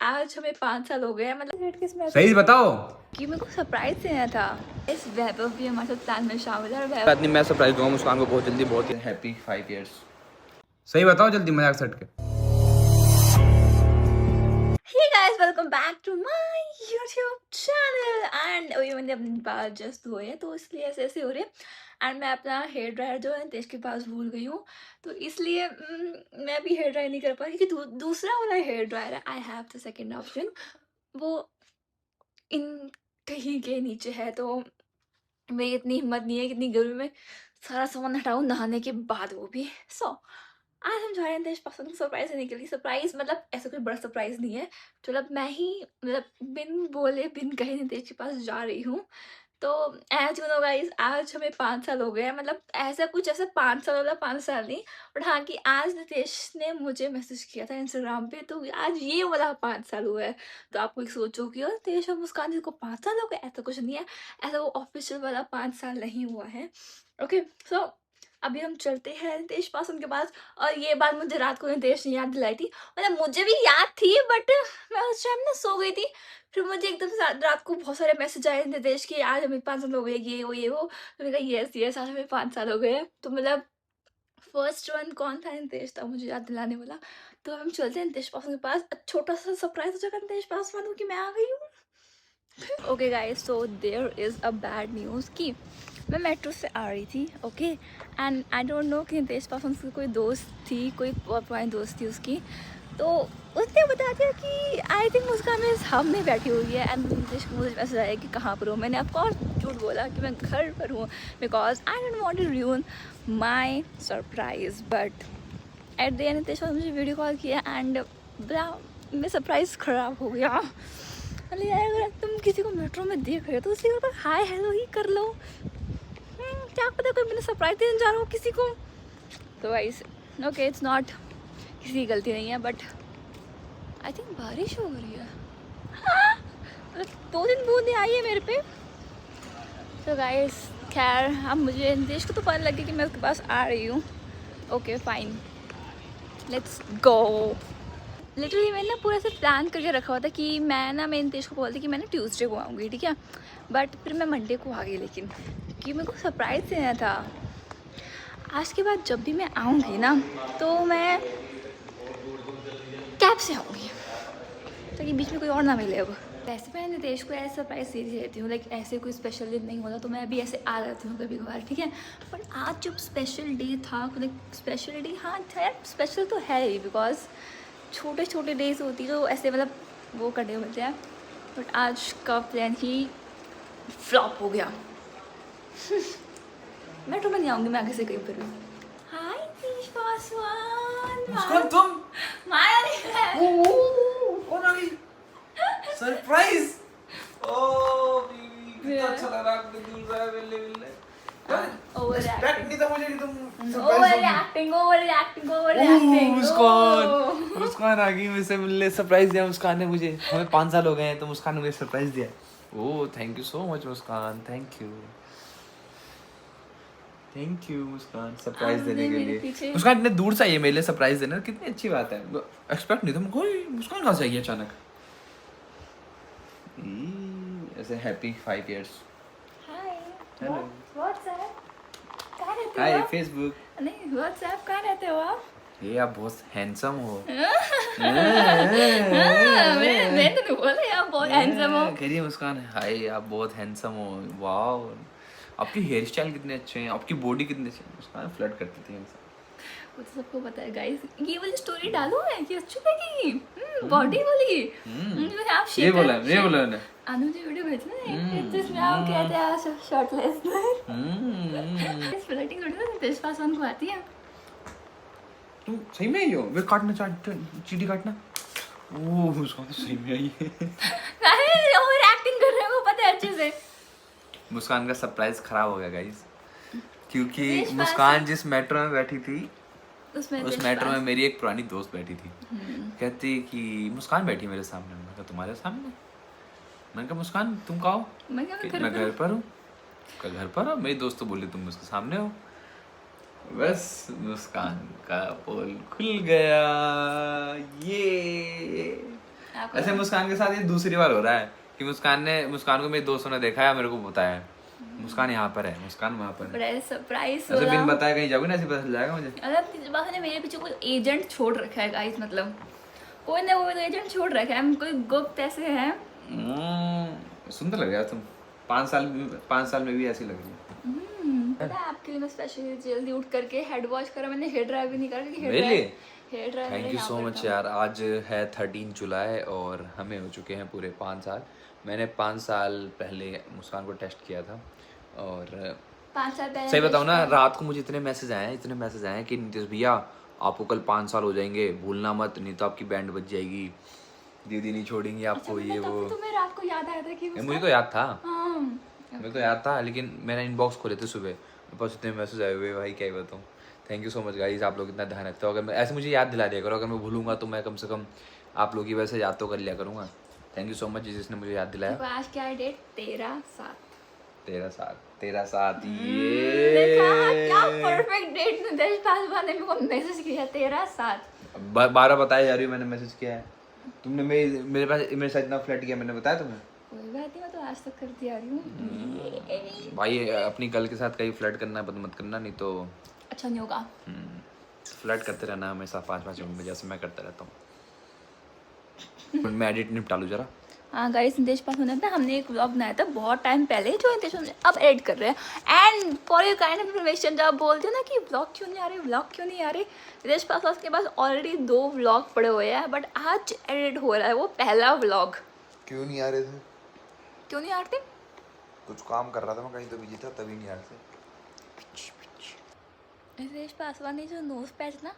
आज हमें 5 साल हो गए हैं, मतलब सही बताओ कि मेरे को सरप्राइज देना था। इस वैभव भी हमारे साथ प्लान में शामिल है और वैभव बात नहीं, मैं सरप्राइज दूंगा मुस्कान को बहुत जल्दी, बहुत हैप्पी 5 इयर्स। सही बताओ जल्दी, मजाक सट के। Hey guys, welcome back to my YouTube channel. And अभी मैंने अपनी बाल जस्ट धोए हैं तो इसलिए ऐसे ऐसे हो रहे हैं। एंड मैं अपना हेयर ड्रायर जो है देश के पास भूल गई हूँ, तो इसलिए मैं भी हेयर ड्रायर नहीं कर पाई क्योंकि दूसरा वाला हेयर ड्रायर है, I have the second option, वो इन कहीं के नीचे है। तो मेरी इतनी हिम्मत नहीं है कि इतनी गर्मी में सारा सामान हटाऊं नहाने के बाद, वो भी। सो आज हम जा रहे हैं देश पसंद को सरप्राइज देने के लिए। सरप्राइज मतलब ऐसा कोई बड़ा सरप्राइज नहीं है, मतलब मैं ही मतलब बिन बोले बिन कहे नितेश के पास जा रही हूँ। तो एज यू नो गाइज, आज हमें 5 साल हो गए हैं, मतलब ऐसा कुछ ऐसा 5 साल वाला 5 साल नहीं, बट हाँ कि आज नितेश ने मुझे मैसेज किया था इंस्टाग्राम पे, तो आज ये वाला 5 साल हुआ है। तो आपको एक सोचो कि नितेश और मुस्कान जी को 5 साल हो गए, ऐसा कुछ नहीं है, ऐसा वो ऑफिशियल वाला 5 साल नहीं हुआ है। ओके सो अभी हम चलते हैं नितेश पासन के पास। और ये बात मुझे रात को नितेश ने याद दिलाई थी, मतलब मुझे भी याद थी बट मैं उस टाइम ना सो गई थी। फिर मुझे एकदम से रात को बहुत सारे मैसेज आए नितेश के, आज हमें 5 साल हो गए, ये वो। तो मैंने कहा यस यस, आज हमें 5 साल हो गए हैं। तो मतलब फर्स्ट वन कौन था? नितेश था मुझे याद दिलाने वाला। तो हम चलते हैं नितेश पासन के पास। छोटा सा सरप्राइज हो जाएगा नितेश पासवान को कि मैं आ गई हूँ। Okay guys, so there is a bad news कि मैं मेट्रो से आ रही थी। Okay and I don't know कि नितेश पासवान की कोई दोस्त थी, कोई बहुत पुरानी दोस्त थी उसकी, तो उसने बता दिया कि आई थिंक मुस्कान मेरे सामने बैठी हुई है। एंड नितेश को मुझे मैसेज आया कि कहाँ पर हूँ। मैंने आपको झूठ बोला कि मैं घर पर हूँ, because I don't want to ruin my surprise. But at the end Nitesh ने मुझे वीडियो कॉल किया एंड बड़ा मेरा सरप्राइज ख़राब हो गया। अरे यार, अगर तुम किसी को मेट्रो में देख रहे हो तो उसके ऊपर हाय हेलो ही कर लो। क्या पता कोई मैंने सरप्राइज देने जा रहा हूँ किसी को। तो वाइस ओके, इट्स नॉट किसी की गलती नहीं है, बट आई थिंक बारिश हो रही है। हाँ, मतलब 2 दिन बूंदे आई है मेरे पे। तो गाइस खैर, अब मुझे नितेश को तो पता लग गया कि मैं उसके पास आ रही हूँ। Okay fine, let's go. Literally मैंने ना पूरा से प्लान करके रखा हुआ था कि मैं नितेश को बोलती कि मैं ना ट्यूसडे को आऊँगी, ठीक है। बट फिर मैं मंडे को आ गई, लेकिन कि मेरे को सरप्राइज़ देना था। आज के बाद जब भी मैं आऊँगी ना तो मैं कैब से आऊँगी ताकि बीच में कोई और ना मिले। अब वैसे मैं नितेश को ऐसे सरप्राइज दे देती हूँ, लाइक ऐसे कोई स्पेशल दिन नहीं होता तो मैं भी ऐसे आ जाती हूँ कभी कभार, ठीक है। बट आज जब स्पेशल डे था, लाइक स्पेशल डे, हाँ खैर स्पेशल तो है ही, बिकॉज छोटे छोटे डेज होती तो ऐसे मतलब वो करने होते हैं। बट आज का प्लान ही फ्लॉप हो गया। मैं तो नहीं आऊँगी, मैं आगे से कहीं पर भी। हाय नितेश पासवान। मुस्कान तुम माया नहीं है। कौन आ गई? सरप्राइज! ओ बेबी, कितना अच्छा लग रहा है, आपने दूर रहा है, मिलने एक्सपेक्ट नहीं था मुझे कि तुम ओवर एक्टिंग। मुस्कान आ गई मुझसे मिलने, सरप्राइज दिया मुस्कान ने मुझे। हमें 5 साल हो गए हैं तो मुस्कान ने मुझे सरप्राइज दिया। Oh thank you so much Muskan, thank you Muskan surprise देने के लिए। मुस्कान इतने दूर से आई है मेरे लिए सरप्राइज देना, कितनी अच्छी बात है। एक्सपेक्ट नहीं था कोई, मुस्कान कहाँ से आई है अचानक। ऐसे happy 5 years. Hi hello, WhatsApp कहाँ रहते हो हाय आप? फेसबुक। नहीं व्हाट्सएप कहाँ रहते हो आप? ये आप बहुत हैंडसम हो। मैं तो नहीं बोला आप बहुत हैंडसम हो। करिए मुस्कान, हाय आप बहुत हैंडसम हो। वाओ, आपकी हेयर स्टाइल कितने अच्छे हैं, आपकी बॉडी कितनी अच्छी है। मुस्कान फ्लर्ट करती थी हमसे। वो तो सबको पता है गाइस। ये वाली स्टोरी डालो है कि अच्छी लगेगी, बॉडी वाली। आप ये बोला मैंने। आने मुझे वीडियो भेजना है जिसमें आप कहते हैं शर्टलेस। इस फ्लर्टिंग थोड़ी ना नितेश पासवान को आती है। तुम सही में आई हो? वे काटना चीटी काटना। ओह मुस्कान सही में आई है। अरे ओवर एक्टिंग कर रहे हो, पता है अच्छे से। मुस्कान का सरप्राइज खराब हो गया गाइस, क्योंकि मुस्कान जिस मेट्रो में बैठी थी उस मेट्रो में मेरी एक पुरानी दोस्त बैठी थी। कहती कि मुस्कान बैठी मेरे सामने। मैं कहा तुम्हारे सामने? मैंने कहा मुस्कान तुम कहाँ हो? मैं घर पर हूँ। घर पर हो? मेरी दोस्त तो बोली तुम उसके सामने हो। बस मुस्कान का पोल खुल गया। ये आपको ऐसे मुस्कान के साथ ये दूसरी बार हो रहा है कि मुस्कान को मेरे दोस्तों ने देखा है, मेरे को बताया मुस्कान यहाँ पर है, मुस्कान वहाँ पर है। बड़ा सरप्राइज ऐसे बिन बताए कहीं जाओगे ना, ऐसे पता चल जाएगा मुझे। मतलब ने मेरे पीछे कोई एजेंट छोड़ रखा है गाइस, मतलब कोई ना कोई तो एजेंट छोड़ रखा है, हम कोई गुप्त ऐसे हैं। सुंदर लग रहा है तुम, 5 साल में भी ऐसी लग रही है। पता है आपके लिए मैं स्पेशली जल्दी उठ करके हेड वॉश करा, मैंने हेयर ड्राई भी नहीं करा क्योंकि hair dry thank you so much यार। आज है 13 जुलाई और हमें हो चुके हैं पूरे 5 साल। मैंने 5 साल पहले मुस्कान को टेस्ट किया था और 5 साल पहले सही बताऊँ ना, रात को मुझे इतने मैसेज आए कि नीतीश भैया आपको कल 5 साल हो जाएंगे, भूलना मत, नहीं तो आपकी बैंड बज जाएगी, दीदी नहीं छोड़ेंगी आपको। ये वो तुम्हें रात को याद आया था कि मुझे तो याद था, हाँ मेरे को याद था, लेकिन मैंने इनबॉक्स खोले थे सुबह, मेरे पास इतने मैसेज आए हुए भाई क्या ही बताऊँ। Thank you so much guys, आप लोग इतना ध्यान रखते हो। अगर मैं ऐसे मुझे याद दिला दिया करो, अगर मैं भूलूंगा तो मैं कम से कम आप लोग की वजह से याद तो कर लिया करूँगा। थैंक यू सो मच जिसने मुझे याद दिलाया। देखो आज क्या है डेट, 13/7। 13/7 देखा क्या परफेक्ट डेट नितेश पासवान ने मेरे को मैसेज किया 13/7। 12 बताया जा रही हूँ मैंने मैसेज किया है, तुमने मेरे साथ इतना फ्लर्ट किया, मैंने बताया तुम्हें? कोई बात नहीं, मैं तो आज तक करती आ रही हूँ भाई अपनी गर्ल के साथ कहीं फ्लर्ट करना बंद मत करना, नहीं तो अच्छा नहीं होगा। फ्लर्ट करते रहना हमेशा 5-5 मिनट में, जैसे मैं करता रहता हूँ। मैं एडिट निपटा लूँ जरा। हाँ गाइस, नितेश पासवान ने हमने एक व्लॉग बनाया था बहुत टाइम पहले, जो नितेश अब एड कर रहे हैं। And for your kind of information, जब आप बोलते हो ना कि व्लॉग क्यों नहीं आ रहे, नितेश पासवान के पास ऑलरेडी 2 व्लॉग पड़े हुए हैं, बट आज एडिट हो रहा है वो पहला व्लॉग। क्यों नहीं आ रहे थे? क्यों नहीं आ रहे? कुछ काम कर रहा था मैं, कहीं तो बिजी था, तभी नहीं आ रहे थे। नितेश पासवान ने जो नोज पैच ना,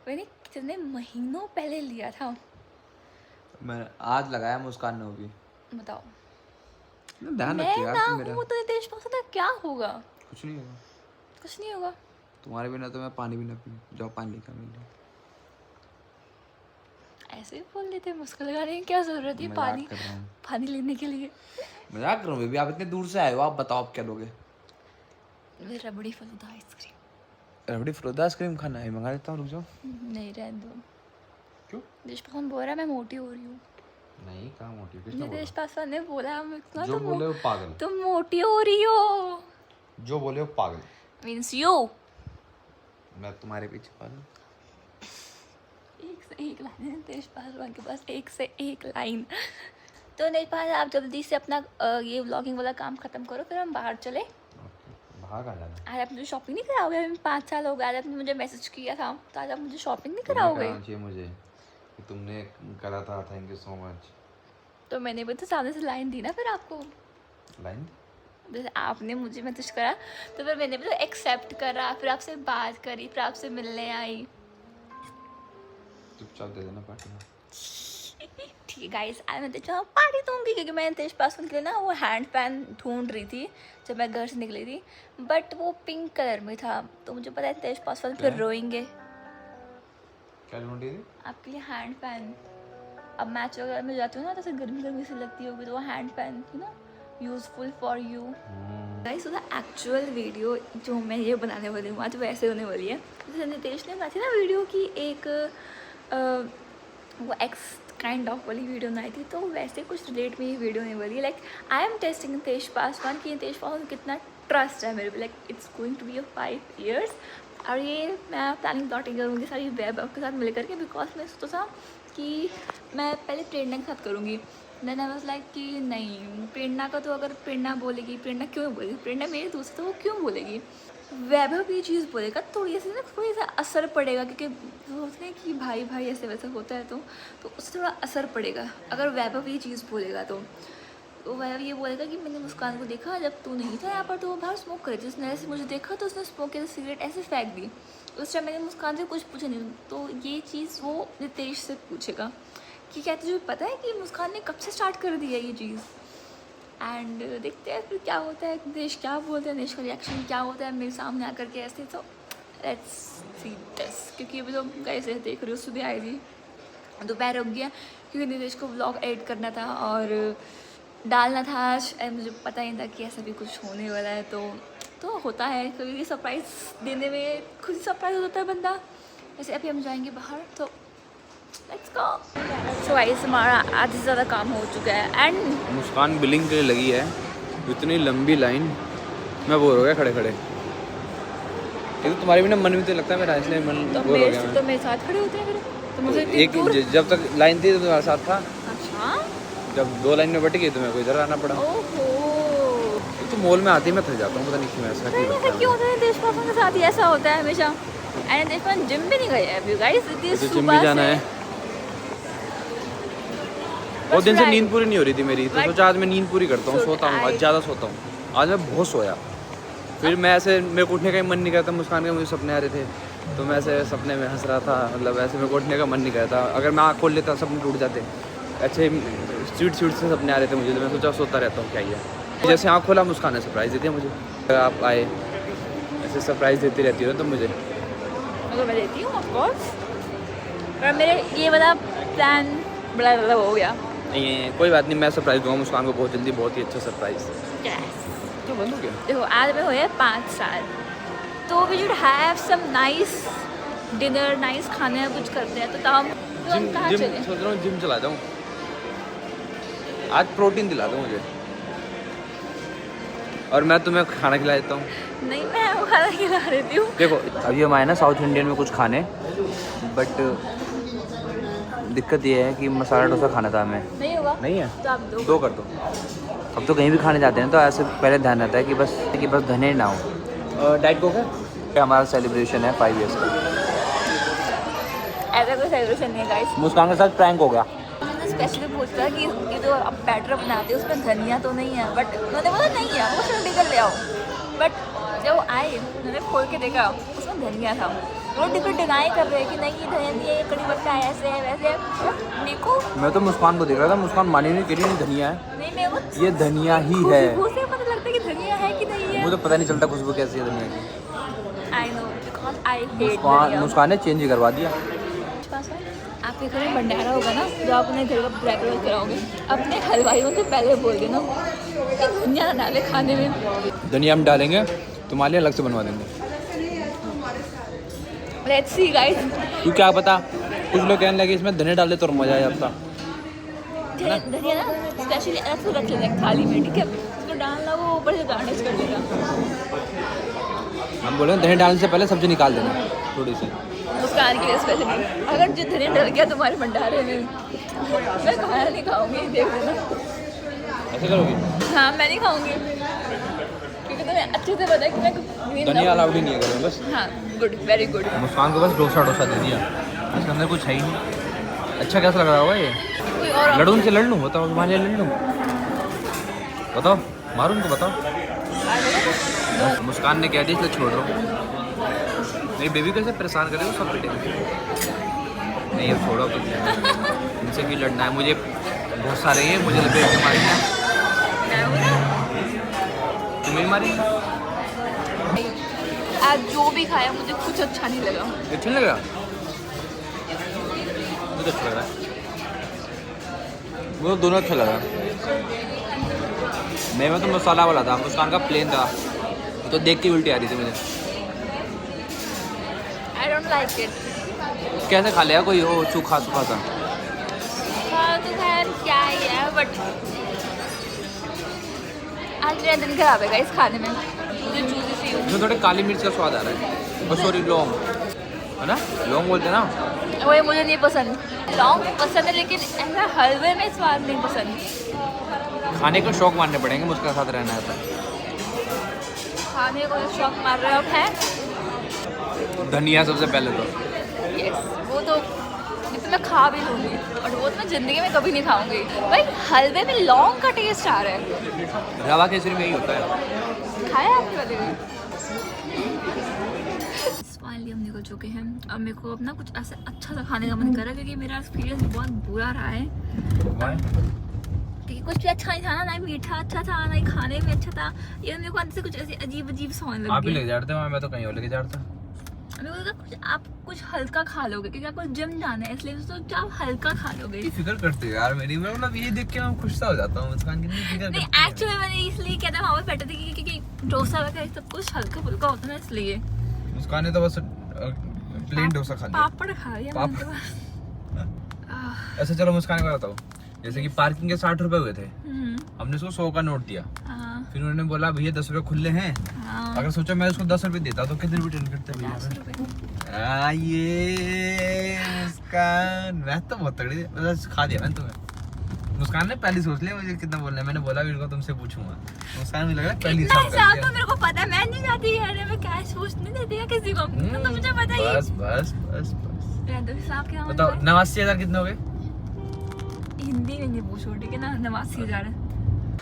मैंने कितने महीनों पहले लिया था। मैं आज लगाया, मुस्कान ने भी। बताओ, ध्यान मैं रखिए यार ना तुम मेरा। हूँ तो नितेश पासवान का क्या होगा? कुछ नहीं होगा, कुछ नहीं होगा। तुम्हारे बिना तो मैं पानी भी ना पीऊँ, जाओ पानी लेकर मिल जाओ। ऐसे ही बोल देते, मुस्कुरा लगाने की क्या जरूरत है पानी लेने के लिए? मजाक कर रहा हूँ बेबी, आप इतने दूर से आए हो, आप बताओ आप क्या लोगे? रबड़ी फलूदा आइसक्रीम। रबड़ी फलूदा आइसक्रीम खाना है, मंगा लेता हूँ, रुक जाओ। नहीं रहने दो। क्यों? नितेश पासवान बोल रहा है मैं मोटी हो रही हूँ। नहीं, कहाँ मोटी हो? किसने नितेश पासवान ने बोला जो बोले वो पागल, तुम मोटी हो रही हो। जो बोले वो पागल मीन्स यू। मैं तुम्हारे पीछे पागल। एक से एक लाइन है नितेश पासवान के पास, एक से एक लाइन। तो नितेश पासवान आप जल्दी से अपना ये व्लॉगिंग वाला काम खत्म करो, फिर हम बाहर चले। बाहर आ जाना। आज आप मुझे शॉपिंग नहीं कराओगे? अभी 5 साल हो गए, आज आपने मुझे मैसेज किया था, तो आज आप मुझे शॉपिंग नहीं कराओगे? मुझे कि तुमने करा था, थैंक यू सो मच। तो मैंने भी तो सामने से लाइन दी ना फिर आपको। लाइन? जैसे आपने मुझे मैसेज करा तो फिर मैंने भी तो एक्सेप्ट करा, फिर आपसे बात करी, फिर आपसे मिलने आई। चुपचाप दे देना पार्टी में। ठीक है गाइस, आज मैं तो पार्टी दूंगी क्योंकि मैं नितेश पासवान के लिए ना वो हैंड पैन ढूंढ रही थी जब मैं घर से निकली थी, बट वो पिंक कलर में था, तो मुझे पता है नितेश पासवान फिर रोएंगे। क्या ढूंढी थी? आपके लिए हैंड पैन। अब मैच वगैरह में जाती हूँ ना, तो गर्मी गर्मी से लगती होगी, तो वो hand pan useful for you guys. The actual video जो मैं ये बनाने वाली हूँ आज वैसे होने वाली है जैसे नितेश ने बनाई थी ना वीडियो की, एक वो एक्स काइंड ऑफ वाली वीडियो बनाई थी, तो वैसे कुछ रिलेट में ये वीडियो होने वाली है। Like I am testing Nitesh Paswan कि नितेश पासवान कितना ट्रस्ट है मेरे पे, like it's going to be 5 years। और ये मैं प्लानिंग प्लॉटिंग करूँगी सारी वेब के साथ मिल करके, बिकॉज मैं सोचा था कि मैं पहले प्रेरणा के साथ करूँगी। देन आई वाज लाइक कि नहीं, प्रेरणा का तो अगर प्रेरणा बोलेगी, प्रेरणा क्यों बोलेगी, प्रेरणा मेरी दोस्त है तो वो क्यों बोलेगी, वैभव ये चीज़ बोलेगा थोड़ी सी ना, थोड़ी सा असर पड़ेगा, क्योंकि सोचते हैं कि भाई भाई ऐसे वैसे होता है, तो उससे थोड़ा असर पड़ेगा अगर वैभव ये चीज़ बोलेगा। तो वैभव ये बोलेगा कि मैंने मुस्कान को देखा जब तू नहीं था यहाँ पर, तो वो बाहर स्मोक कर, जिसने ऐसे मुझे देखा तो उसने स्मोक किया, सिगरेट ऐसे फेंक दी। उस टाइम मैंने मुस्कान से कुछ पूछा नहीं, तो ये चीज़ वो नितेश से पूछेगा कि क्या तुझे पता है कि मुस्कान ने कब से स्टार्ट कर दिया ये चीज़। एंड देखते हैं फिर क्या होता है, नितेश क्या बोलते हैं, नितेश का रिएक्शन क्या होता है मेरे सामने आकर के ऐसे। तो लेट्स सी दिस, क्योंकि अभी तो कैसे देख रही हो, सुबह आई थी, दोपहर हो गया, क्योंकि नितेश को व्लॉग एडिट करना था और डालना था आज, मुझे पता ही नहीं था कि ऐसा भी कुछ होने वाला है। तो होता है कभी सरप्राइज़ देने में, खुद सरप्राइज हो जाता है बंदा। जैसे अभी हम जाएंगे बाहर, तो लेट्स गो। सो गाइस हमारा आधे से ज़्यादा काम हो चुका है एंड मुस्कान बिलिंग के लिए लगी है, इतनी लंबी लाइन, मैं बोर हो गया खड़े खड़े। तो तुम्हारे भी ना मन में तो लगता है मेरा, इसलिए मन बोर हो गया। तो मेरे साथ खड़े होते हैं फिर तो मुझे एक जब तक लाइन थी तो तुम्हारे साथ था, अच्छा जब 2 लाइन में बट गई तो मेरे को इधर आना पड़ा। ओहो तो मॉल में आते ही मैं थक जाता हूँ, पता नहीं क्यों ऐसा क्यों लगता है। क्यों होता है देशपाल के साथ ही ऐसा होता है हमेशा। एंड देशपाल जिम भी नहीं गए अभी गाइस, इतनी तो जिम सुबह भी जाना से है। बहुत दिन से नींद पूरी नहीं हो रही थी मेरी, तो सोचा आज मैं नींद पूरी करता हूँ, सोता हूँ आज, ज़्यादा सोता हूँ। आज मैं बहुत सोया, फिर मैं ऐसे, मेरे को उठने का ही मन नहीं करता। मुस्कान के मुझे सपने आ रहे थे, तो मैं ऐसे सपने में हंस रहा था, मतलब ऐसे मेरे को उठने का मन नहीं करता। अगर मैं आँख खोल लेता सपने टूट जाते, अच्छे स्वीट स्वीट से सपने आ रहे थे मुझे, तो मैं सोचा सोता रहता हूँ क्या ही है। जैसे आँख खोला मुस्कान ने सरप्राइज़ दी थी मुझे, अगर आप आए ऐसे सरप्राइज़ देती रहती हो तो मुझे मैं देती हूँ ऑफ कोर्स, पर मेरे ये वाला प्लान बड़ा ज़्यादा हो गया। नहीं कोई बात नहीं, मैं सरप्राइज़ दूँगा मुस्कान को बहुत जल्दी, बहुत ही अच्छा सरप्राइज़। तो बंद हो गया। देखो आज में हुए 5 साल, तो we should have some nice dinner, nice खाने कुछ करते हैं, तो हम कहाँ चले? सोच रहा हूँ जिम चला जाऊँ आज, प्रोटीन दिला दो मुझे और मैं तुम्हें खाना खिला देता हूँ। नहीं मैं वो खाना खिला देती हूँ। देखो अभी हम आए ना साउथ इंडियन में कुछ खाने, बट दिक्कत ये है कि मसाला डोसा खाना था हमें। नहीं होगा? नहीं है तो आप दो कर दो। अब तो कहीं भी खाने जाते हैं तो ऐसे पहले ध्यान रहता है कि बस धने ना हो। डाइट को क्या हमारा सेलिब्रेशन है 5 इयर्स का। ऐसा कोई सेलिब्रेशन नहीं है गाइस। मुस्कान के साथ प्रैंक हो गया। मैंने स्पेशली पूछा कि ये जो आप बैटर बनाते हो उसमें धनिया तो नहीं है, बट उन्होंने बोला नहीं है, वो उसमें निकल ले आओ। बट जब आए उन्होंने खोल के देखा उसमें धनिया था। वो डिनाई कर रहे हैं कि नहीं ये धनिया नहीं है, ये कड़ी पत्ता है, ऐसे है वैसे है। देखो मैं तो मुस्कान को देख रहा था, मुस्कान मानी नहीं, कह रही नहीं धनिया है। नहीं मैं वो ये धनिया ही है। खुशबू से पता लगता है कि धनिया है कि नहीं है। मुझे तो पता नहीं चलता खुशबू कैसी है धनिया की। I know because I hate धनिया। मुस्कान ने चेंज ही करवा दिया। आपके घर में भंडारा होगा ना, जो आप अपने घर का डेकोरेट कराओगे, अपने हलवाइयों से पहले बोल देना कि धनिया ना डाले खाने में। धनिया हम डालेंगे, तुम्हारे लिए अलग से बनवा देंगे। Let's see guys. तू क्या पता, कुछ लोग कहने लगे इसमें धनिया डाले तो और मजा आ जाता। धनिया ना स्पेशली अलग से रख लेना थाली में, ठीक है? उसको डालना, वो ऊपर से गार्निश कर देगा। हम बोले धनिया डालने से पहले सब्जी निकाल देना थोड़ी सी, मुस्कान के लिए स्पेशली। अगर जो धनिया डल गया तुम्हारे भंडारे में, मैं खाना नहीं खाऊंगी, देख लेना। ऐसे करोगी? हाँ मैं नहीं खाऊंगी, क्योंकि तुम्हें अच्छे से पता है कि मैं धनिया अलाउड ही नहीं है घर में बस। हाँ गुड, वेरी गुड। मुस्कान को बस डोसा दे दिया, इसके अंदर कुछ है ही नहीं। अच्छा कैसा लग रहा होगा ये? कोई और लड़ून से लड़ लूँ? बताओ तुम्हारे लिए लड़ लूँ? बताओ मारूँ उनको, बताओ। मुस्कान ने कह दिया इसलिए छोड़ रहा हूँ। मेरी बेबी कैसे परेशान कर रही हो सब बेटे। नहीं अब छोड़ो, इनसे क्यों लड़ना है, मुझे बहुत सारे हैं, मुझे लपेट के मारी है। तुम्हें मारी? आज जो भी खाया मुझे कुछ अच्छा नहीं लगा। अच्छा नहीं लगा? मुझे अच्छा लग रहा है, मुझे दोनों अच्छा लगा। मैं तो मसाला वाला था, मुस्कान का प्लेन था, तो देख के उल्टी आ रही थी मुझे। I don't like it. कैसे खा लिया कोई हो सूखा सा? हाँ तो खैर क्या ही है, बट आज मेरा दिन खराब है इस खाने में। मुझे चूजी सी हूँ। इसमें थोड़े काली मिर्च का स्वाद आ रहा है, और सॉरी लौंग है ना, लौंग बोलते हैं ना। वो मुझे नहीं पसंद। लौंग पसंद है लेकिन ऐसा हलवे में स्वाद नहीं पसंद। खाने को शौक मारने पड़ेंगे, मुझके साथ रहना है तो। खाने को शौक मार रहे हो है धनिया सबसे पहले तो। यस वो तो मैं खा भी लूँगी, और वो तो मैं ज़िंदगी में कभी नहीं खाऊंगी। भाई हलवे में लौंग का टेस्ट आ रहा है। रवा केसरी में यही होता है। खाया आपने कभी भी? फाइनली हम निकल चुके हैं। अब मेरे को अपना कुछ ऐसा अच्छा सा खाने का मन कर रहा है, क्योंकि मेरा एक्सपीरियंस बहुत बुरा रहा है। क्योंकि कुछ भी अच्छा नहीं था ना मीठा अच्छा था, ना ही खाने में अच्छा था। ये मेरे को अंदर से कुछ ऐसे अजीब अजीब सा होने लग गया। आप ही ले जाते हो, मैं तो कहीं और लेके जाता। मेरे को लगा कुछ आप कुछ हल्का खा लोगे, क्योंकि आपको जिम जाना है, इसलिए तो आप हल्का खा लोगे। फिक्र करते हो यार मेरी, मैं मतलब ये देख के मैं खुश सा हो जाता हूँ। मुस्कान कितनी फिक्र करती है। एक्चुअली मैंने इसलिए कहता वहाँ पे बैठे थे क्योंकि डोसा वगैरह सब कुछ हल्का फुल्का होता है ना, इसलिए। मुस्कान ने तो बस प्लेन डोसा खा लिया। पापड़ खा लिया मैंने तो बस। ऐसे चलो मुस्कान का बताओ, जैसे कि पार्किंग के 60 रुपए हुए थे, हमने उसको 100 का नोट दिया, फिर उन्होंने बोला भैया 10 रुपए खुले हैं, अगर सोचो मैं उसको 10 रुपए देता तो कितने रिटर्न करते भैया? ये मुस्कान मैं तो बहुत तगड़ी बस खा दिया मैंने तुम्हें। मुस्कान ने पहले सोच लिया मुझे कितना बोलना है, मैंने बोला भी तुमसे पूछूंगा, मुस्कान मुझे लगा पहले हिसाब कर लिया। मेरे को पता है, मैं नहीं जाती यार, मैं कैश पूछ नहीं देती है किसी को, तो मुझे पता ही। बस बस बस बस हिसाब क्या बताओ 89,000 कितने हो गए? हिंदी में नहीं पूछो ठीक है ना, 89,000।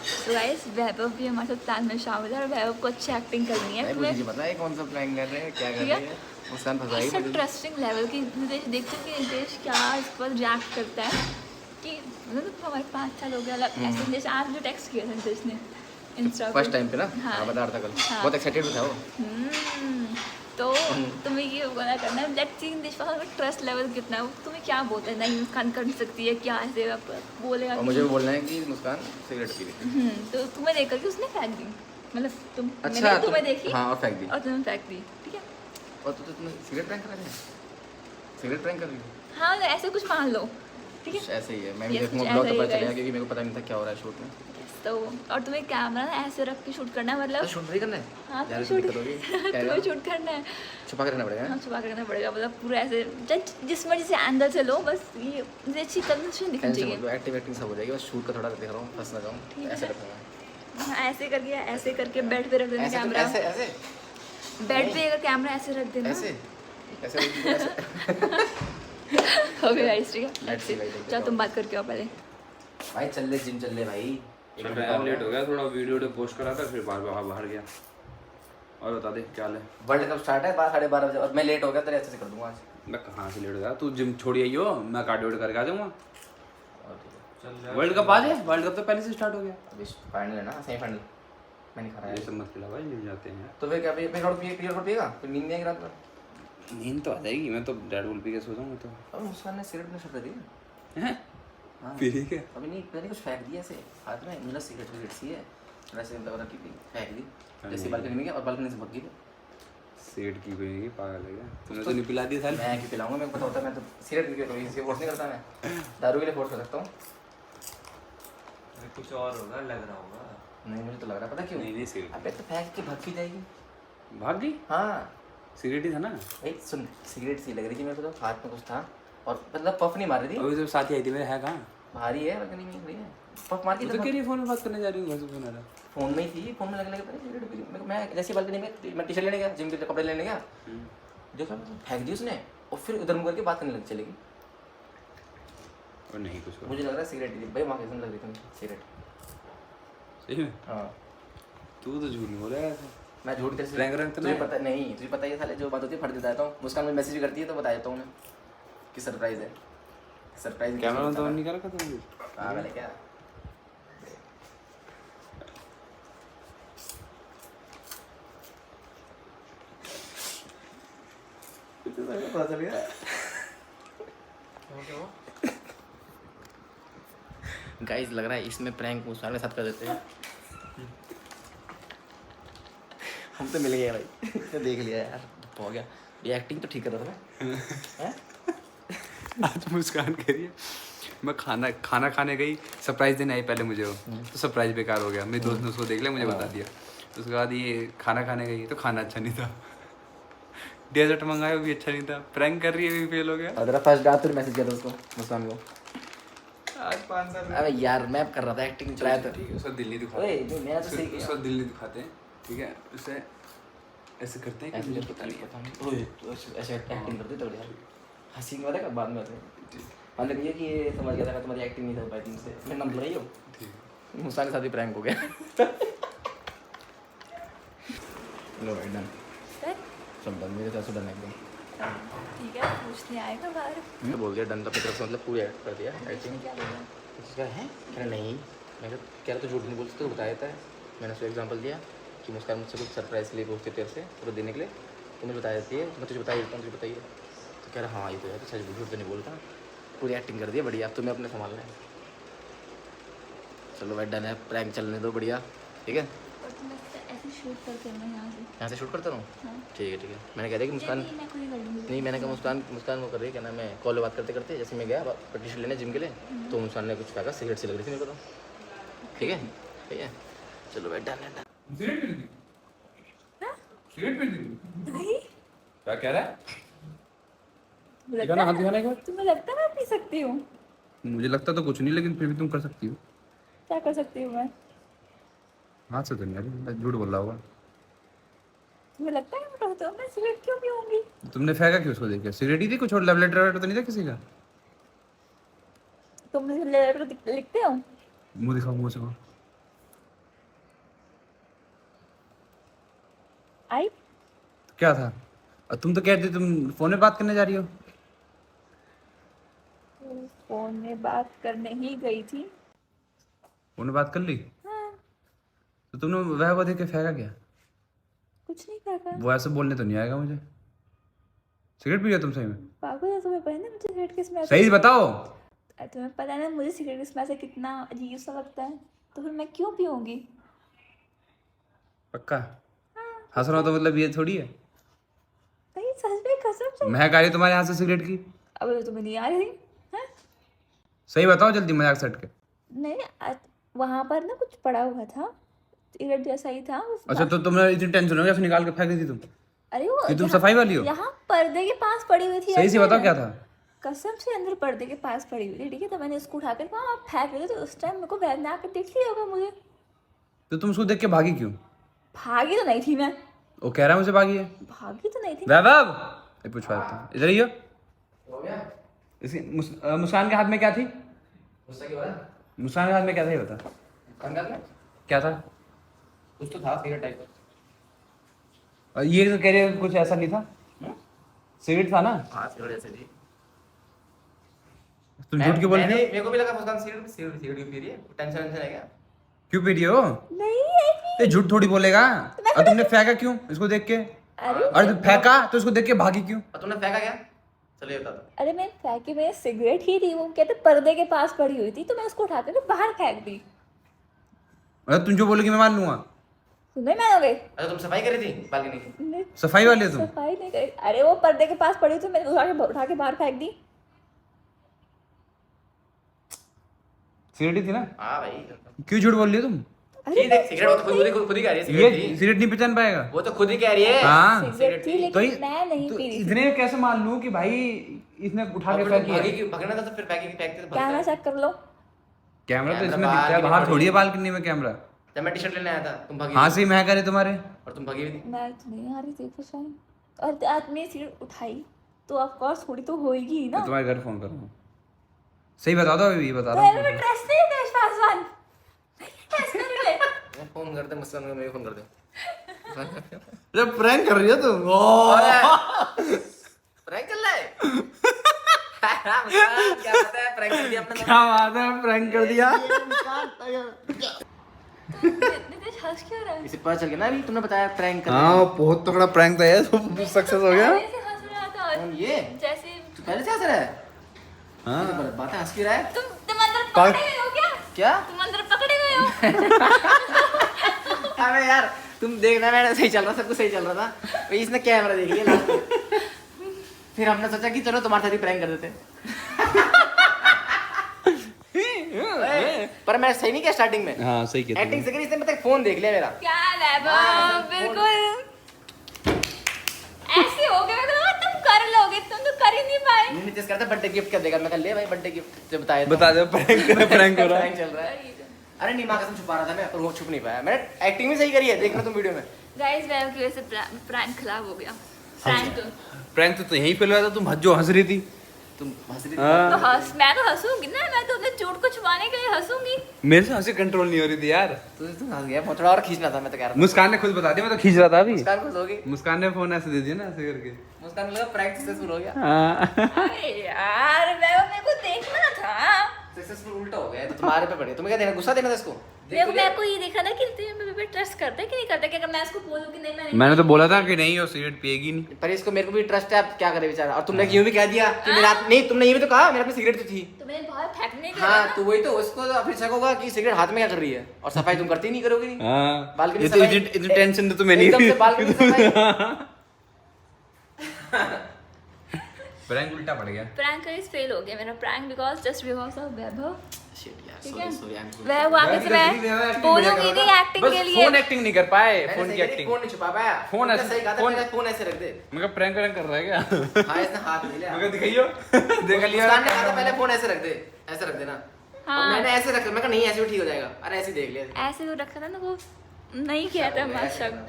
तो गाइस वैभव भी हमारे साथ प्लान में शामिल है और वैभव को अच्छी एक्टिंग करनी है। मुझे पता है कौन सा प्लान कर रहे हैं, क्या कर रहे हैं, मुस्कान फंसाई ऐसा ट्रस्टिंग लेवल की नितेश देखते कि नितेश क्या इस पर रिएक्ट करता है कि मतलब हमारे 5 साल हो गया ऐसे जैसे आज जो टेक्स्ट किया था नितेश ने इंस्टा फर्स्ट टाइम पे ना। हाँ बता रहा था कल, हाँ। बहुत एक्साइटेड था वो। तो तुम्हें ये बोला करना है लेट्स सी नितेश का ट्रस्ट लेवल कितना है, तुम्हें क्या बोलता है नहीं मुस्कान कर सकती है क्या ऐसे बोलेगा। और मुझे भी बोलना है कि मुस्कान सिगरेट पी रही थी। तो तुम्हें देख करके उसने फेंक दी, मतलब तुम अच्छा, मैंने तुम्हें देखी हाँ और फेंक दी, और तुम्हें फेंक दी ठीक है। और तो तुमने सिगरेट प्रैंक कर रहे हैं, सिगरेट प्रैंक कर रही हो? हाँ ऐसे कुछ मान लो ठीक है। कुछ ऐसे ही है, मैं भी Yes, देखूंगा कुछ ब्लॉग ऐसा तो ही पता चलेगा guys। क्योंकि मेरे को पता नहीं था क्या हो रहा है शूट में। तो और तुम्हें कैमरा ना ऐसे रख के शूट करना है, मतलब शूट नहीं करना है हाँ यार, शूट दिक्कत होगी तुम्हें शूट करना है, छुपा के रखना पड़ेगा। हाँ छुपा के रखना पड़ेगा, मतलब पूरा ऐसे जिस मर्जी से एंगल से लो, बस ये अच्छी कंडीशन दिखनी चाहिए। मतलब एक्टिंग एक्टिंग सब हो जाएगी, बस शूट का थोड़ा देख रहा हूँ, फंस ना जाऊँ, ऐसे रखूंगा। हाँ, ऐसे करके बेड पे रख देना कैमरा, ऐसे ऐसे बेड पे अगर कैमरा ऐसे रख देना ऐसे ऐसे हो गया गाइस ठीक है। Let's see, भाई, चलो तुम बात करके आओ पहले। भाई चल ले जिम चल ले भाई। चल रहा है, लेट हो गया थोड़ा, वीडियो पोस्ट करा था फिर बाहर गया। और बता दे क्या हाल है? वर्ल्ड कप स्टार्ट है 12:30 बजे और मैं लेट हो गया, तेरे ऐसे कर दूंगा आज। मैं कहाँ से लेट हो गया? तू जिम छोड़ी आई हो, मैं कार्डियो करके आ जाऊंगा। वर्ल्ड कप आ जाए, वर्ल्ड कप तो पहले से स्टार्ट हो गया। अभी फाइनल है ना, सेमीफाइनल मैं नहीं खा रहा ये है सब मत खिला भाई, मिल जाते हैं। तो फिर क्या पिएगा फिर नींद नहीं आएगी रात में। नींद तो आ जाएगी, मैं तो रेड बुल पी के सो जाऊंगा। तो अब मुस्कान ने सिगरेट में शट कर दी हैं हाँ ठीक है। अभी नहीं मैंने कुछ फेंक दिया ऐसे हाथ में, मतलब सिगरेट सी है वैसे दवा रखी थी, फेंक दी जैसे बालकनी में गया और बालकनी से भाग गई। सेट की पिएगी, पागल है क्या? तूने तो नहीं पिला दिया साल। मैं क्यों पिलाऊंगा, मेरे को पता होता है मैं तो सिगरेट पी के इसे फोर्स नहीं करता, मैं दारू के लिए फोर्स कर सकता हूँ। कुछ और होगा, लग रहा होगा। नहीं मुझे तो लग रहा है, पता क्यों? नहीं सिगरेट अबे तो फेंक के भाग की जाएगी। भाग गई, हाँ सिगरेट ही था ना। भाई सुन, सिगरेट सी लग रही थी मेरे को, तो हाथ में कुछ था और मतलब पफ नहीं मार रही थी, अभी तो साथी आई थी मेरे, है कहाँ? भारी है बालकनी में खड़ी है, पफ मार के तो कह रही फोन में बात करने जा रही हूँ, घर से फोन आ रहा। फोन में ही थी, फोन में लगे लगे पता नहीं सिगरेट पी रही। मेरे को मैं जैसे बालकनी में मैं टी शर्ट लेने गया, जिम के कपड़े लेने गया, देखा फेंक दी उसने और फिर उधर मुँह करके बात करने लग चलेगी। और नहीं कुछ मुझे लग रहा है सिगरेट थी भाई, वहाँ कैसे लग रही थी सिगरेट। सही में हाँ तू तो झूठ नहीं बोल रहा है ऐसे। मैं झूठ तेरे से Prank तो तुझे नहीं? पता नहीं, तुझे पता ही है साले जो बात होती है फट देता हूँ। मुस्कान मुझे मैसेज भी करती है तो बता देता हूँ उन्हें कि सरप्राइज है, सरप्राइज। कैमरा तो ऑन नहीं कर रखा तुमने? पागल है क्या? पता चल गया गाइस, लग रहा है इसमें प्रैंक मुस्कान के साथ कर देते हैं। हम तो मिल गए भाई देख लिया यार, हो गया। ये एक्टिंग तो ठीक कर रहा था मैं आज मुस्कान कह रही है मैं खाना खाने गई, सरप्राइज देने आई पहले मुझे वो, तो सरप्राइज बेकार हो गया। मेरे दोस्त ने उसको देख लिया, मुझे बता दिया। उसके बाद ये खाना खाने गई तो खाना अच्छा नहीं था, डेजर्ट मंगाया वो भी अच्छा नहीं था, प्रैंक कर रही है भी फेल हो गया। और तेरा फर्स्ट रात फिर मैसेज किया था उसको मुस्कान को। आज 5 साल अबे यार मैं कर रहा था एक्टिंग ट्राई तो ठीक है, उसका दिल नहीं दिखाते। ओए नहीं मैं तो सही उसका दिल नहीं दिखाते हैं, ठीक है, उसे ऐसे करते हैं कि मुझे पता नहीं है। ओए तो ऐसे एक्टिंग करते तो यार हंसी की बात है, बाद में आते हैं। मतलब ये कि ये समझ गया था मैं तुम्हारी एक्टिंग नहीं कर पाई तुमसे, मैं नंबर रही हूँ। ठीक मुस्कान के साथ ही प्रैंक हो गया। लो भाई डन, सब डन, मेरे तरफ से डन एकदम। ठीक है पूछने आएगा बाहर। मैं बोल दिया डन, तो अपनी तरफ से मतलब पूरी कर दिया एक्टिंग। क्या बोला? उसका है कह रहा नहीं, मैं कह रहा तो झूठ नहीं बोलते तो बता देता है। मैंने उसको एग्जांपल दिया कि मुस्कान मुझसे कुछ सरप्राइज के लिए पूछती तेरे से पूरा देने के लिए, तो मुझे बता देती है, मैं तुझे बता देता हूँ, तुझे बताइए। तो कह रहा हाँ ये तो है, तो सच झूठ तो नहीं बोलता, पूरी एक्टिंग कर दी है बढ़िया। अब तुम्हें अपने संभालना है। चलो भाई डन है, प्रैंक चलने दो बढ़िया, ठीक है। और तुम ऐसे शूट करते हैं मैं यहाँ से शूट करता रहूँ? हाँ। ठीक है। मैंने कह दिया कि मुस्कान मैं खुद ही कर लूँगी। नहीं, मैंने कहा मुस्कान वो कर रही है, क्या नाम है, कॉल पे बात करते करते जैसे मैं गया टी-शर्ट लेने जिम के लिए, तो मुस्कान ने कुछ फेंका, सिगरेट सी लग रही थी मेरे को तो। ठीक है चलो भाई, डन है। सिगरेट पी ली? हाँ? सिगरेट पी ली? नहीं क्या कह रहा है? दिखाना, हाथ दिखाना एक बार। तुम्हें लगता है मैं पी सकती हूँ? मुझे लगता तो कुछ नहीं, लेकिन फिर भी तुम कर सकती हो। क्या कर सकती हूँ मैं? हाथ से तो नहीं यार, झूठ बोल रहा होगा। तुम्हें लगता है मैं सिगरेट क्यों पीऊंगी? तुमने फेंका क्यों उसको देख के? सिगरेट ही थी कुछ और, लव लेटर तो नहीं था किसी का? तुम मुझे लेटर लिखते हो? मुंह दिखाओ, मुंह से। आई क्या था? और तुम तो कहते तुम फोन में बात करने जा रही हो। फोन में बात करने ही गई थी। फोन में बात कर ली? हाँ, तो तुमने वह को देख के फेंका क्या? कुछ नहीं कहा। वो ऐसे बोलने तो नहीं आएगा मुझे। सिगरेट पियो तुम सही में? पागल है, तुम्हें पता है ना मुझे सिगरेट की स्मेल? सही बताओ। तुम्हें पता है ना मुझे सिगरेट की स्मेल से कितना अजीब सा लगता है, तो फिर मैं क्यों पीऊंगी? पक्का? हंस रहा हो तो मतलब ये थोड़ी है। नहीं सच में, कसम से। महक आ रही है तुम्हारे हाथ से सिगरेट की? अब तो तुम्हें नहीं आ रही है? सही बताओ जल्दी, मजाक से हट के। नहीं, वहां पर ना कुछ पड़ा हुआ था, सिगरेट जैसा ही था अच्छा, तो तुमने इतनी टेंशन हो गया, फिर निकाल के फेंक दी थी तुम? अरे वो कि तुम सफाई वाली हो? यहाँ पर्दे के पास पड़ी हुई थी। सही से ऐसे बताओ ना। क्या था? कसम से अंदर पर्दे के पास पड़ी हुई थी, ठीक है? तो मैंने उसको उठाकर वहाँ फेंक दिया, तो उस टाइम मेरे को वैद ने आकर देख लिया होगा मुझे। तो तुम उसको देख के भागी क्यों? भागी तो नहीं थी मैं। वो कह रहा है मुझे भागी है। भागी तो नहीं थी। वैभव, ये पूछवा देता हूँ, इधर ही हो। इसकी मुस्कान के हाथ में क्या थी? मुस्कान के हाथ में क्या था ये बता। क्या था? कुछ तो था सिगरेट टाइप का। और ये तो कह रहे हो कुछ ऐसा नहीं था? सिगरेट था ना? हाँ, सिगरेट जैसे थी। तुम झूठ क्यों बोल रहे हो? मेरे को भी लगा मुस्कान सिगरेट क्यों पी रही है, टेंशन है क्या? क्यों पी रही हो? नहीं है कि- ये झूठ थोड़ी बोलेगा। और तुमने फेंका क्यों इसको देख के? अरे और तुम फेंका तो इसको देख के भागी क्यों? और तुमने फेंका क्या? चलिए बता दो। अरे मैं फेंकी, मैं सिगरेट ही थी, वो कहते पर्दे के पास पड़ी हुई थी, तो मैं उसको उठाकर बाहर फेंक दी। मतलब तुम जो बोलोगे मैं मान लूंगा। तुम नहीं मानोगे? अच्छा, तुम सफाई कर रही थी बालकनी की? नहीं, सफाई वाले हो तुम? सफाई नहीं करी। अरे वो पर्दे के पास पड़ी हुई थी, मैंने उठा के बाहर फेंक दी। सिगरेट ही थी ना? हाँ भाई। क्यों झूठ बोल रही हो तुम? अरे देख, सिगरेट वो तो खुद ही कह रही है, ये सिगरेट थी। सिगरेट नहीं पहचान पाएगा। वो तो खुद ही कह रही है। हाँ। सिगरेट थी, तो लेकिन मैं नहीं तो पी रही थी। इतने कैसे मान लूं कि भाई इसने उठा के फेंक भागी दिया? क्यों? भगना था तो फिर फेंकते तो कैमरा चेक कर लो। कैमरा तो कैमरा इसमें दिखता है, बाहर बाहर की थोड़ी है बालकनी में कैमरा। जब मैं टी-शर्ट लेने आया था तुम भागी हाँ सही महक आ रही तुम्हारे। और तुम भागी भी थी। मैं तो नहीं आ रही थी कुछ टाइम, और आदमी सिगरेट उठाई तो ऑफ कोर्स थोड़ी तो होएगी ही ना। मैं तुम्हारे घर फोन कर रहा हूँ। सही बता दो, अभी ये बता तो रहा मैं हूँ। ट्रस्ट नहीं है देश पासवान। ट्रस्ट नहीं है। मैं फोन करते मुस्कान को, मेरे को फोन कर दे। जब प्रैंक कर रही हो तुम। प्रैंक कर रहा है। मुस्कान, क्या पता है प्रैंक कर दिया अपने। क्या बात है, प्रैंक कर दिया। नितेश हंस क्यों रहा है? इसे पता चल गया ना अभी, तुमने बताया प्रैंक कर हाँ बहुत तगड़ा प्रैंक था ये, तो सक्सेस हो गया। ऐसे हंस रहा था कौन ये? जैसे तू पहले से हंस रहा है? हाँ। तो गलत बात है, हंस क्यों रहा है? तुम अंदर पकड़े गए हो क्या? क्या? तुम अंदर पकड़े गए हो? अबे यार तुम देखना, मैंने सही चल रहा, सब कुछ सही चल रहा था, भाई इसने कैमरा देख लिया लास्ट में। फिर हमने सोचा कि चलो तुम्हारे साथ ही प्रैंक कर देते। पर मैं सही नहीं किया स्टार्टिंग में। हाँ सही किया एक्टिंग से करी, इसने मतलब फोन देख लिया मेरा। क्या वैभव, बिल्कुल ऐसे हो गया। तुम कर लोगे, तुम तो कर ही नहीं पाए। नहीं जिस करता बर्थडे गिफ्ट कर देगा, मैं कल ले भाई बर्थडे गिफ्ट बताया था। बता दो प्रैंक हो रहा है। प्रैंक चल रहा है। अरे नहीं, माँ कसम छुपा रहा था मैं, पर वो छुप नहीं पाया। मैंने एक्टिंग भी सही करी है, देखना तुम वीडियो में। गाइस वैभव की वजह से प्रैंक खराब हो गया। प्रैंक तो यहीं पे लगा था, तुम जो हंस रही थी। तुम हंस रही तो मैं तो हंसूंगी ना, मैं तो अपने झूठ को छुपाने के लिए हंसूंगी। मेरे से हंसी कंट्रोल नहीं हो रही थी यार। तू हंस गया, थोड़ा और खींचना था, मैं तो कह रहा था। मुस्कान ने खुद बता दिया, मैं तो खींच रहा था अभी। मुस्कान खुश हो गई। मुस्कान ने फोन ऐसे दे दिया ना, ऐसे करके। मुस्कान को लगा प्रैंक सक्सेसफुल हो गया। हाँ। अरे यार वैभव, मेरे को देखना था। सक्सेसफुल उल्टा हो गया है, तो तुम्हारे पे पड़े। तुम्हें क्या देना, गुस्सा देना था इसको? देखो मेरे को ये देखा ना कि मेरे पे ट्रस्ट करते कि नहीं करते, कि अगर मैं इसको बोलूं कि नहीं मैंने तो बोला था कि नहीं वो सिगरेट पिएगी नहीं। पर इसको मेरे को भी ट्रस्ट है, अब क्या करे बेचारा। और तुमने यूं भी कह दिया कि मेरा नहीं, तुमने ये भी तो कहा मेरे अपनी सिगरेट तो थी। तो मैंने बहुत फेंकने के हाँ तो वही तो, उसको तो फिर शक होगा कि सिगरेट हाथ में क्या कर रही है, और सफाई तुम करती नहीं, करोगी नहीं। हाँ बालकनी ये तो सफाई- इतनी टेंशन तो तुम्हें नहीं एकदम से थी। बालकनी सफाई। प्रैंक उल्टा पड़ गया। प्रैंक इज फेल हो गया मेरा prank just because of Vaibhav. Shit यार, ठीक sorry, है sorry, I'm so वह आगे से मैं बोलूंगी नहीं एक्टिंग के लिए। फोन एक्टिंग नहीं कर पाए, मैंने फोन सही की करी, एक्टिंग। फोन नहीं छुपा पाया। फोन तुमने ऐसे- सही कहा था, फोन- मेरा फोन ऐसे रख दे। मैं प्रैंक कर रहा है क्या? हाँ इसने हाथ ले लिया। मैं दिखाइयो देख लिया। मुस्कान ने कहा था पहले फोन ऐसे रख दे, ऐसे रख देना। हाँ। और मैंने ऐसे रखा, मैं कहा नहीं ऐसे भी ठीक हो जाएगा। अरे ऐसे ही देख लिया। ऐसे वो रखा था ना, वो नहीं किया था माशक।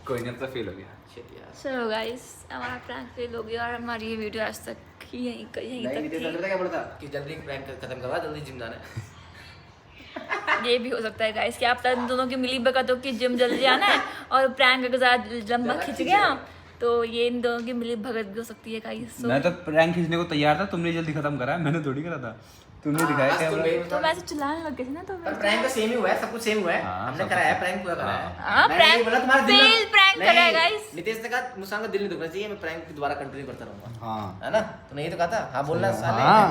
कोई नहीं, अब तो फेल हो गया। Shit यार। चलो गाइस हमारा प्रैंक फेल हो गया और हमारी ये वीडियो आज तक यहीं नहीं तक नितेश थी। पता क्या बोलता कि जल्दी प्रैंक खत्म करवा, जल्दी जिम जाना है। ये भी हो सकता है गाइस कि आप इन दोनों की मिली भगत हो कि जिम जल्दी जाना है और प्रैंक अगर ज्यादा लंबा खिंच गया तो ये इन दोनों की मिली भगत भी हो सकती है गाइस। मैं तो प्रैंक खींचने को तैयार था, तुमने जल्दी खत्म करा, मैंने थोड़ी करा था। तुमने दिखाया आज तुम कैमरा। गई तो मैं ऐसे चिल्लाने लग गई थी ना, तो पर प्रैंक तो सेम ही हुआ है, सब कुछ सेम हुआ है। हाँ, हमने सब कराया है, कुछ- प्रैंक पूरा कराया है। हाँ, मैंने ये prank- बोला तुम्हारा दिल fail prank नहीं, करा है, guys। नितेश ने कहा मुस्कान का दिल नहीं दुखना चाहिए, मैं प्रैंक दोबारा कंटिन्यू करता रहूंगा। हाँ है ना? तूने यही तो कहा था। हाँ बोलना साले। हाँ।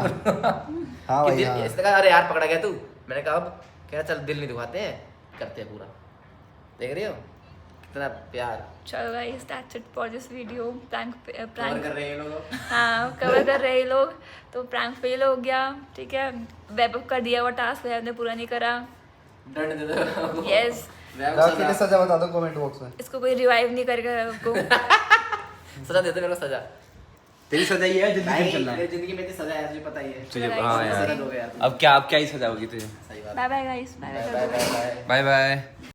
हाँ कि भाई, दिल- हाँ। इसने कहा अरे यार पकड़ा गया तू। मैंने कहा अब कह चल दिल नहीं दुखाते हैं, करते हैं पूरा। देख रही हो कितना प्यार चलो guys that's it for this video. Prank cover कर रहे हैं ये लोग। हाँ कवर कर रहे हैं लोग। तो प्रैंक फेल हो गया, ठीक है। वेब कर दिया हुआ टास्क वेब ने पूरा नहीं करा। दंड दे दो। यस वैभव जाओ, सजा। कितनी सजा बता दो कमेंट बॉक्स में। इसको कोई रिवाइव नहीं करेगा आपको। सजा देते मेरे को सजा। तेरी सजा ये है, जल्दी भाई, जिम चलना है। मेरी जिंदगी में इतनी सजा है तुझे पता ही है। चलिए Guys, हाँ सजा यार, हो गया यार। अब क्या ही सजा होगी तुझे। सही बात। Bye bye guys, bye bye bye. Bye bye. Bye bye.